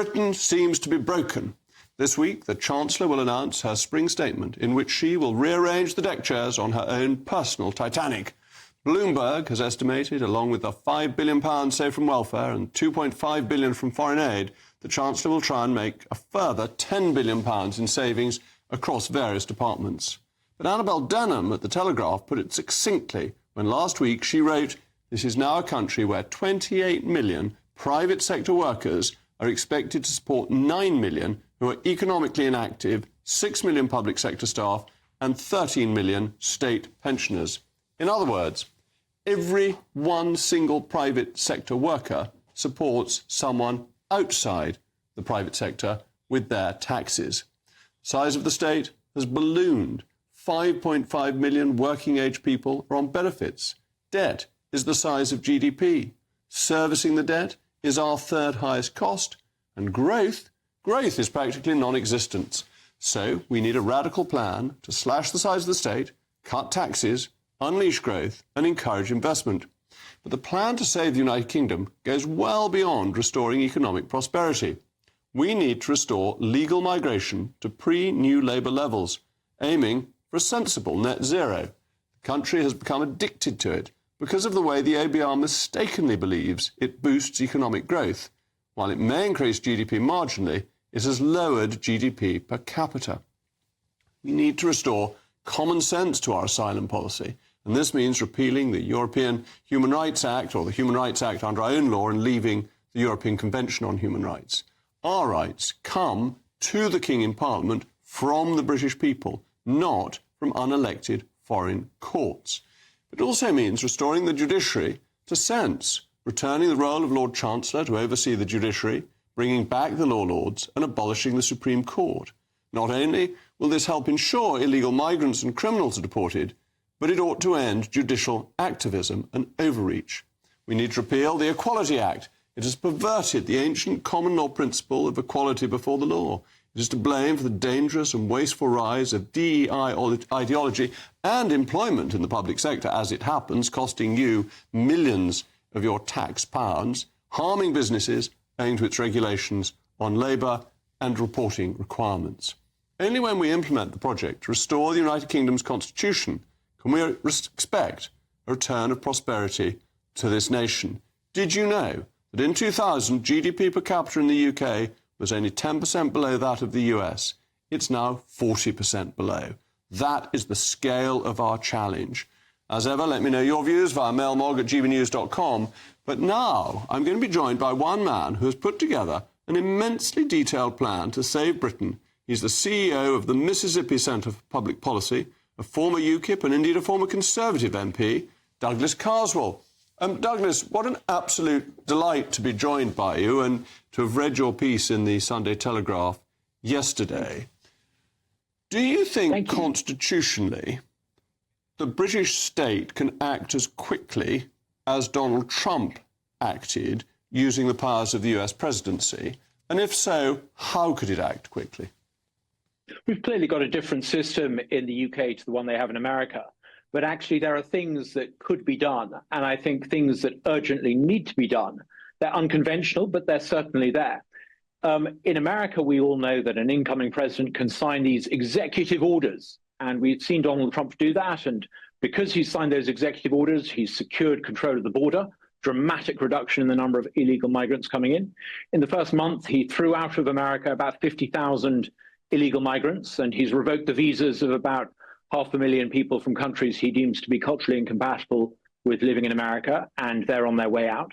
Britain seems to be broken. This week, the Chancellor will announce her spring statement in which she will rearrange the deck chairs on her own personal Titanic. Bloomberg has estimated, along with the £5 billion saved from welfare and £2.5 billion from foreign aid, the Chancellor will try and make a further £10 billion in savings across various departments. But Annabel Denham at The Telegraph put it succinctly when last week she wrote, "This is now a country where 28 million private sector workers are expected to support 9 million who are economically inactive, 6 million public sector staff and 13 million state pensioners." In other words, every one single private sector worker supports someone outside the private sector with their taxes. The size of the state has ballooned. 5.5 million working-age people are on benefits. Debt is the size of GDP. Servicing the debt is our third highest cost. And growth is practically non-existent. So we need a radical plan to slash the size of the state, cut taxes, unleash growth and encourage investment. But the plan to save the United Kingdom goes well beyond restoring economic prosperity. We need to restore legal migration to pre-New Labour levels, aiming for a sensible net zero. The country has become addicted to it because of the way the ABR mistakenly believes it boosts economic growth. While it may increase GDP marginally, it has lowered GDP per capita. We need to restore common sense to our asylum policy, and this means repealing the European Human Rights Act, or the Human Rights Act under our own law, and leaving the European Convention on Human Rights. Our rights come to the King in Parliament from the British people, not from unelected foreign courts. It also means restoring the judiciary to sense, returning the role of Lord Chancellor to oversee the judiciary, bringing back the law lords and abolishing the Supreme Court. Not only will this help ensure illegal migrants and criminals are deported, but it ought to end judicial activism and overreach. We need to repeal the Equality Act. It has perverted the ancient common law principle of equality before the law. It is to blame for the dangerous and wasteful rise of DEI ideology and employment in the public sector, as it happens, costing you millions of your tax pounds, harming businesses owing to its regulations on labour and reporting requirements. Only when we implement the project to restore the United Kingdom's constitution can we expect a return of prosperity to this nation. Did you know that in 2000, GDP per capita in the UK was only 10% below that of the US? It's now 40% below. That is the scale of our challenge. As ever, let me know your views via mailmog@gbnews.com. But now I'm going to be joined by one man who has put together an immensely detailed plan to save Britain. He's the CEO of the Mississippi Centre for Public Policy, a former UKIP and indeed a former Conservative MP, Douglas Carswell. Douglas, what an absolute delight to be joined by you and to have read your piece in the Sunday Telegraph yesterday. Do you think constitutionally the British state can act as quickly as Donald Trump acted using the powers of the US presidency? And if so, how could it act quickly? We've clearly got a different system in the UK to the one they have in America. But actually, there are things that could be done, and I think things that urgently need to be done. They're unconventional, but they're certainly there. In America, we all know that an incoming president can sign these executive orders, and we've seen Donald Trump do that. And because he's signed those executive orders, he's secured control of the border, dramatic reduction in the number of illegal migrants coming in. In the first month, he threw out of America about 50,000 illegal migrants, and he's revoked the visas of about 500,000 people from countries he deems to be culturally incompatible with living in America, and they're on their way out.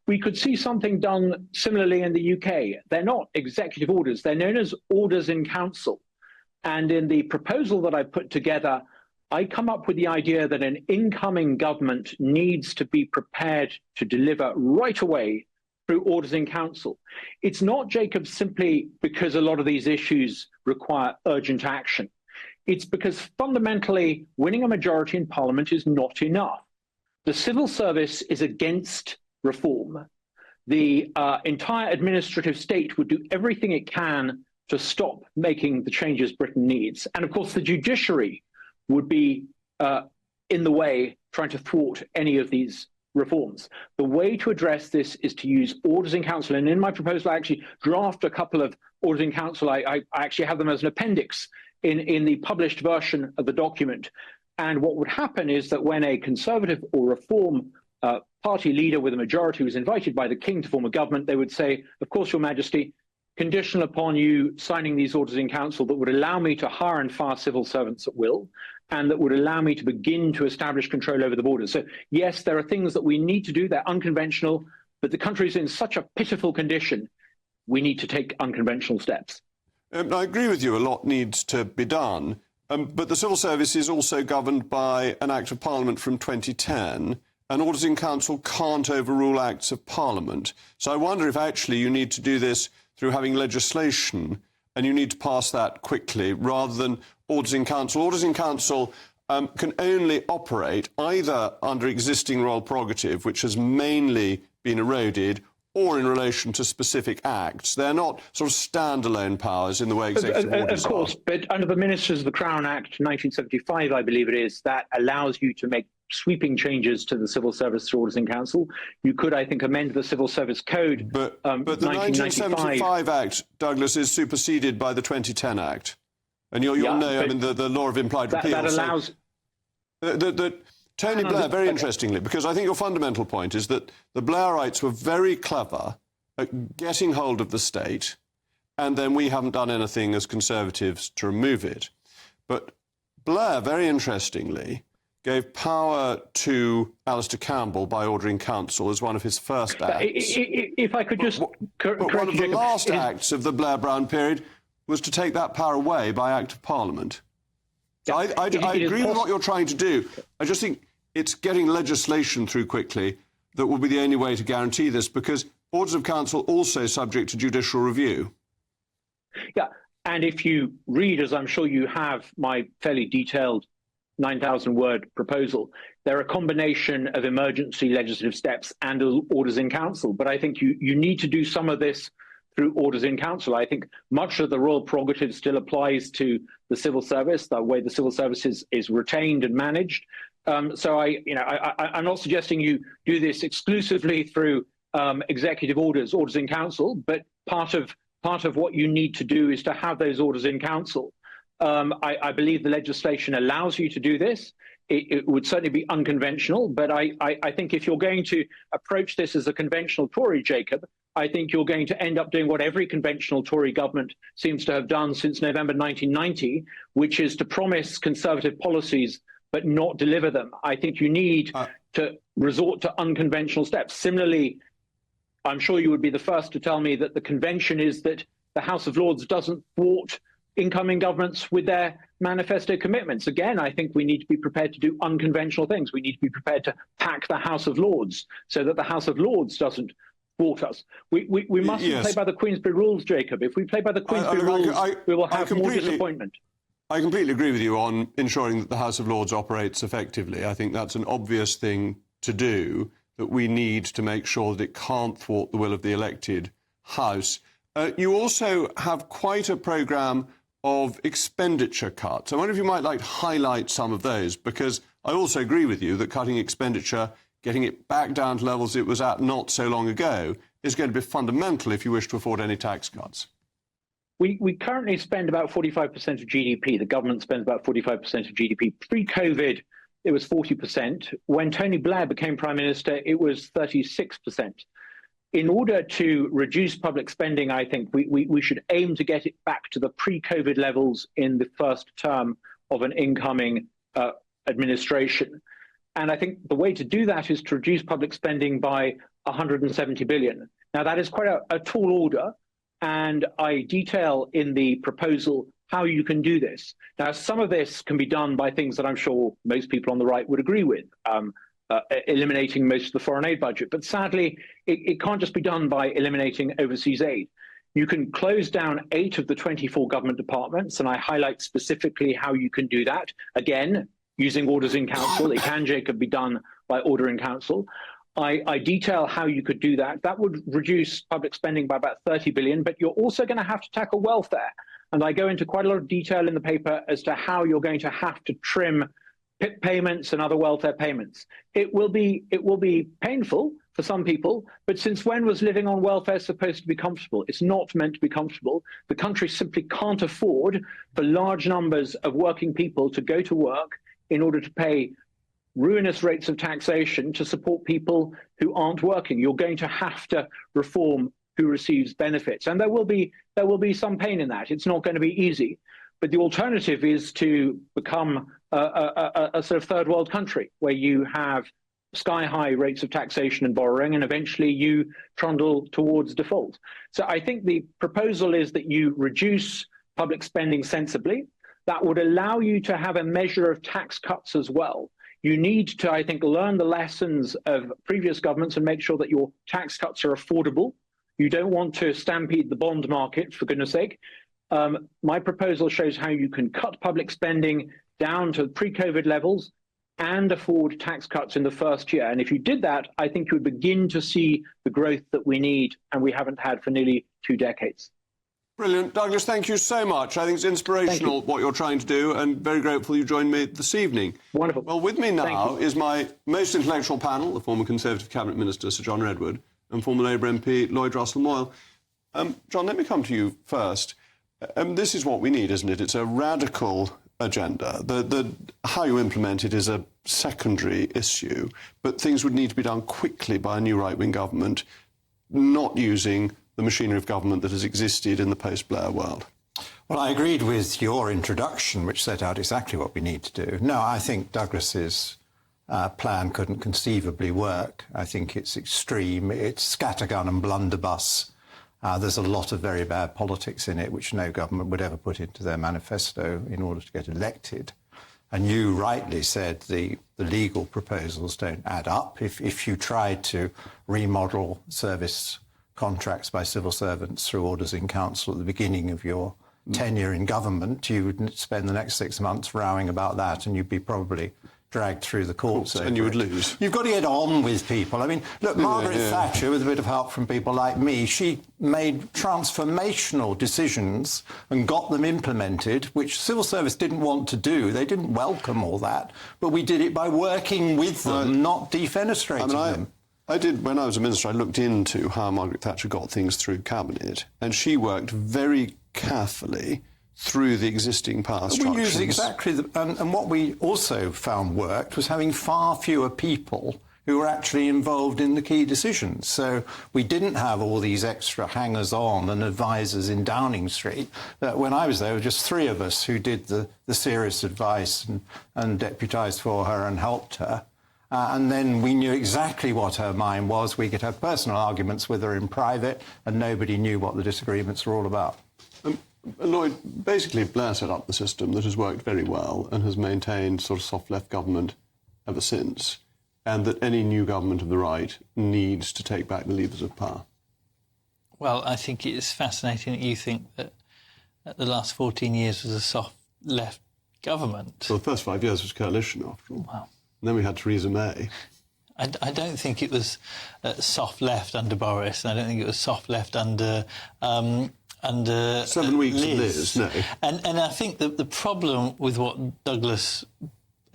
We could see something done similarly in the UK. They're not executive orders. They're known as orders in council. And in the proposal that I put together, I come up with the idea that an incoming government needs to be prepared to deliver right away through orders in council. It's not, Jacob, simply because a lot of these issues require urgent action. It's because fundamentally winning a majority in Parliament is not enough. The civil service is against reform. The entire administrative state would do everything it can to stop making the changes Britain needs. And of course, the judiciary would be in the way trying to thwart any of these reforms. The way to address this is to use orders in council. And in my proposal, I actually draft a couple of orders in council. I actually have them as an appendix in the published version of the document. And what would happen is that when a Conservative or Reform party leader with a majority was invited by the King to form a government, they would say, of course, Your Majesty, conditional upon you signing these orders in council that would allow me to hire and fire civil servants at will, and that would allow me to begin to establish control over the borders. So yes, there are things that we need to do. They're unconventional, but the country is in such a pitiful condition. We need to take unconventional steps. I agree with you. A lot needs to be done. But the civil service is also governed by an Act of Parliament from 2010, and orders in council can't overrule acts of Parliament. So I wonder if actually you need to do this through having legislation, and you need to pass that quickly rather than orders in council. Orders in council can only operate either under existing royal prerogative, which has mainly been eroded, or in relation to specific acts. They're not sort of standalone powers in the way executive orders are. Of course, but under the Ministers of the Crown Act 1975, I believe it is, that allows you to make sweeping changes to the civil service through orders in council. You could, I think, amend the Civil Service Code. But the 1975 Act, Douglas, is superseded by the 2010 Act. And you'll know, I mean, the law of implied repeal. That allows... Tony Blair, very interestingly, because I think your fundamental point is that the Blairites were very clever at getting hold of the state, and then we haven't done anything as Conservatives to remove it. But Blair, very interestingly, gave power to Alistair Campbell by order in council as one of his first acts. If I could just correct one of the last acts of the Blair-Brown period was to take that power away by Act of Parliament. So I agree with what you're trying to do. I just think it's getting legislation through quickly that will be the only way to guarantee this, because orders of council also subject to judicial review. Yeah, and if you read, as I'm sure you have, my fairly detailed 9,000-word proposal, there are a combination of emergency legislative steps and orders in council. But I think you need to do some of this through orders in council. I think much of the royal prerogative still applies to the civil service, the way the civil service is retained and managed. So I'm not suggesting you do this exclusively through executive orders in council, but part of what you need to do is to have those orders in council. I believe the legislation allows you to do this. It would certainly be unconventional, but I think if you're going to approach this as a conventional Tory, Jacob, I think you're going to end up doing what every conventional Tory government seems to have done since November 1990, which is to promise Conservative policies but not deliver them. I think you need to resort to unconventional steps. Similarly, I'm sure you would be the first to tell me that the convention is that the House of Lords doesn't thwart incoming governments with their manifesto commitments. Again, I think we need to be prepared to do unconventional things. We need to be prepared to pack the House of Lords so that the House of Lords doesn't thwart us. We mustn't play by the Queensberry rules, Jacob. If we play by the Queensberry rules, we will have more disappointment. I completely agree with you on ensuring that the House of Lords operates effectively. I think that's an obvious thing to do, that we need to make sure that it can't thwart the will of the elected House. You also have quite a programme of expenditure cuts. I wonder if you might like to highlight some of those, because I also agree with you that cutting expenditure, getting it back down to levels it was at not so long ago, is going to be fundamental if you wish to afford any tax cuts. We currently spend about 45% of GDP. The government spends about 45% of GDP. Pre-COVID, it was 40%. When Tony Blair became Prime Minister, it was 36%. In order to reduce public spending, I think we should aim to get it back to the pre-COVID levels in the first term of an incoming administration. And I think the way to do that is to reduce public spending by 170 billion. Now, that is quite a tall order. And I detail in the proposal how you can do this. Now, some of this can be done by things that I'm sure most people on the right would agree with, eliminating most of the foreign aid budget. But sadly, it can't just be done by eliminating overseas aid. You can close down 8 of the 24 government departments, and I highlight specifically how you can do that. Again, using orders in council. It can, Jacob, be done by order in council. I detail how you could do that. That would reduce public spending by about 30 billion, but you're also going to have to tackle welfare. And I go into quite a lot of detail in the paper as to how you're going to have to trim PIP payments and other welfare payments. It will be painful for some people, but since when was living on welfare supposed to be comfortable? It's not meant to be comfortable. The country simply can't afford for large numbers of working people to go to work in order to pay ruinous rates of taxation to support people who aren't working. You're going to have to reform who receives benefits, and there will be some pain in that. It's not going to be easy, but the alternative is to become a sort of third world country where you have sky-high rates of taxation and borrowing, and eventually you trundle towards default. So I think the proposal is that you reduce public spending sensibly. That would allow you to have a measure of tax cuts as well. You need to, I think, learn the lessons of previous governments and make sure that your tax cuts are affordable. You don't want to stampede the bond market, for goodness sake. My proposal shows how you can cut public spending down to pre-COVID levels and afford tax cuts in the first year. And if you did that, I think you would begin to see the growth that we need and we haven't had for nearly 2 decades. Brilliant. Douglas, thank you so much. I think it's inspirational what you're trying to do, and very grateful you joined me this evening. Wonderful. Well, with me now is my most intellectual panel, the former Conservative Cabinet Minister, Sir John Redwood, and former Labour MP, Lloyd Russell-Moyle. John, let me come to you first. This is what we need, isn't it? It's a radical agenda. How you implement it is a secondary issue, but things would need to be done quickly by a new right-wing government, not using the machinery of government that has existed in the post-Blair world. Well, I agreed with your introduction, which set out exactly what we need to do. No, I think Douglas's plan couldn't conceivably work. I think it's extreme. It's scattergun and blunderbuss. There's a lot of very bad politics in it, which no government would ever put into their manifesto in order to get elected. And you rightly said the legal proposals don't add up. If you tried to remodel service contracts by civil servants through orders in council at the beginning of your tenure in government, you would spend the next 6 months rowing about that, and you'd be probably dragged through the courts. And you would lose. You've got to get on with people. I mean, look, Margaret Thatcher, with a bit of help from people like me, she made transformational decisions and got them implemented, which civil service didn't want to do. They didn't welcome all that, but we did it by working with them, not defenestrating them. I did, when I was a minister, I looked into how Margaret Thatcher got things through Cabinet, and she worked very carefully through the existing power structures. We used exactly, and what we also found worked was having far fewer people who were actually involved in the key decisions. So we didn't have all these extra hangers-on and advisors in Downing Street. When I was there were just 3 of us who did the serious advice and deputised for her and helped her. And then we knew exactly what her mind was. We could have personal arguments with her in private, and nobody knew what the disagreements were all about. Lloyd, basically Blair set up the system that has worked very well and has maintained sort of soft left government ever since, and that any new government of the right needs to take back the levers of power. Well, I think it's fascinating that you think that the last 14 years was a soft left government. Well, the first 5 years was coalition, after all. Wow. And then we had Theresa May. I don't think it was soft left under Boris, and I don't think it was soft left under 7 weeks Liz. of Liz, no. And I think that the problem with what Douglas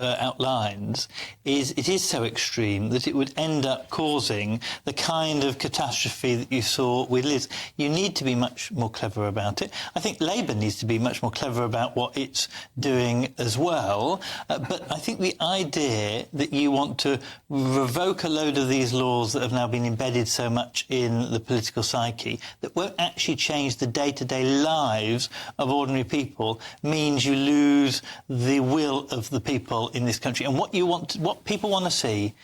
outlines is it is so extreme that it would end up causing the kind of catastrophe that you saw with Liz. You need to be much more clever about it. I think Labour needs to be much more clever about what it's doing as well. But I think the idea that you want to revoke a load of these laws that have now been embedded so much in the political psyche that won't actually change the day-to-day lives of ordinary people means you lose the will of the people in this country. And what people want to see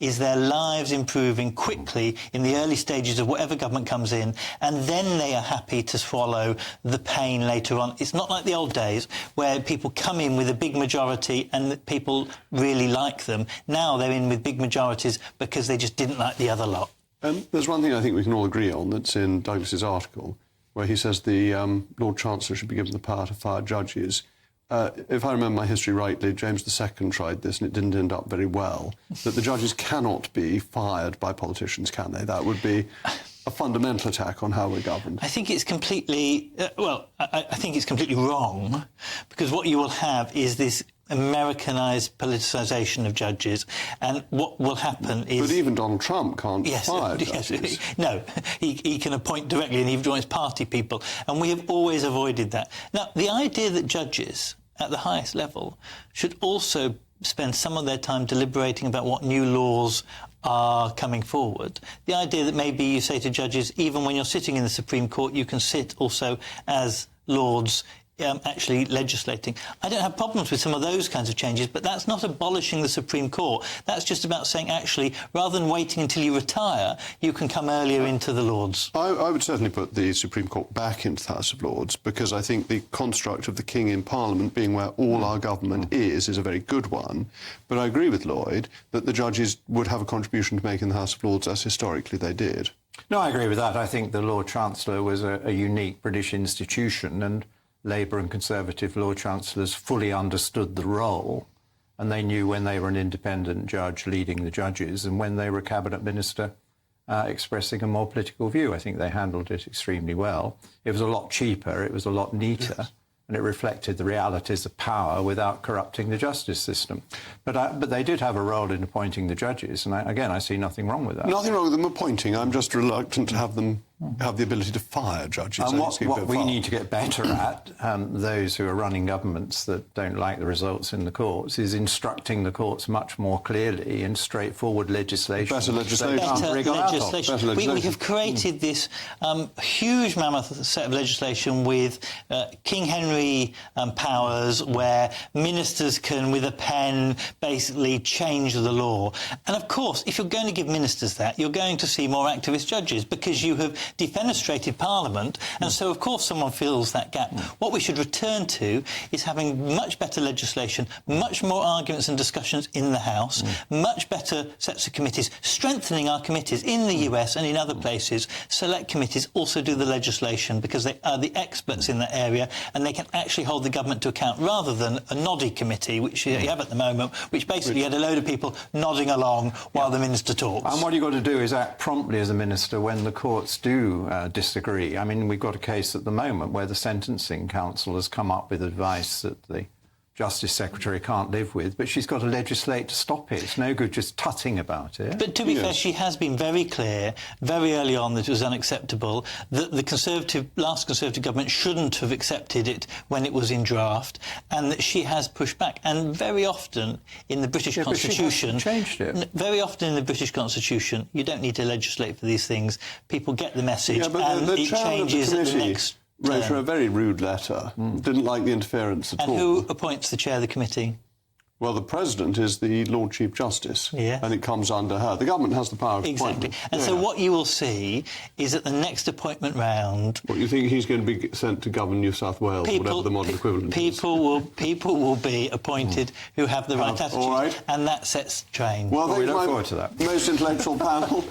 is their lives improving quickly in the early stages of whatever government comes in, and then they are happy to swallow the pain later on. It's not like the old days where people come in with a big majority and people really like them. Now they're in with big majorities because they just didn't like the other lot. There's one thing I think we can all agree on that's in Douglas's article, where he says the Lord Chancellor should be given the power to fire judges. If I remember my history rightly, James II tried this and it didn't end up very well, that the judges cannot be fired by politicians, can they? That would be a fundamental attack on how we're governed. I think it's completely, I think it's completely wrong, because what you will have is this Americanized politicisation of judges, and what will happen is... But even Donald Trump can't fire judges. No, he can appoint directly, and he joins party people, and we have always avoided that. Now, the idea that judges at the highest level should also spend some of their time deliberating about what new laws are coming forward. The idea that maybe you say to judges, even when you're sitting in the Supreme Court, you can sit also as lords actually legislating. I don't have problems with some of those kinds of changes, but that's not abolishing the Supreme Court. That's just about saying, actually, rather than waiting until you retire, you can come earlier into the Lords. I would certainly put the Supreme Court back into the House of Lords, because I think the construct of the King in Parliament being where all our government is a very good one. But I agree with Lloyd that the judges would have a contribution to make in the House of Lords, as historically they did. No, I agree with that. I think the Lord Chancellor was a unique British institution, and Labour and Conservative Lord Chancellors fully understood the role, and they knew when they were an independent judge leading the judges and when they were a cabinet minister expressing a more political view. I think they handled it extremely well. It was a lot cheaper, it was a lot neater, and it reflected the realities of power without corrupting the justice system. But they did have a role in appointing the judges, and I see nothing wrong with that. Nothing wrong with them appointing. I'm just reluctant to have them have the ability to fire judges. And what we need to get better at, those who are running governments that don't like the results in the courts, is instructing the courts much more clearly in straightforward legislation. Better legislation. We have created this huge mammoth set of legislation with King Henry powers, where ministers can, with a pen, basically change the law. And of course, if you're going to give ministers that, you're going to see more activist judges, because you have defenestrated Parliament, and so of course someone fills that gap. What we should return to is having much better legislation, much more arguments and discussions in the House, much better sets of committees, strengthening our committees in the US and in other places. Select committees also do the legislation, because they are the experts in that area, and they can actually hold the government to account, rather than a noddy committee, which you have at the moment, which basically had a load of people nodding along while the minister talks. And what you've got to do is act promptly as a minister when the courts do disagree. I mean, we've got a case at the moment where the Sentencing Council has come up with advice that the Justice Secretary can't live with, but she's got to legislate to stop it. It's no good just tutting about it. But to be fair, she has been very clear, very early on, that it was unacceptable, that the last Conservative government shouldn't have accepted it when it was in draft, and that she has pushed back. And very often in the British Constitution... But she hasn't changed it. Very often in the British Constitution, you don't need to legislate for these things. People get the message, and it changes at the next... wrote her a very rude letter, didn't like the interference at all. And who appoints the chair of the committee? Well, the President is the Lord Chief Justice, and it comes under her. The government has the power of appointment. And so what you will see is at the next appointment round... What, you think he's going to be sent to govern New South Wales, whatever the modern equivalent is? People will be appointed who have the right attitude, all right. and that sets train. Well, we look forward to that. Most intellectual panel.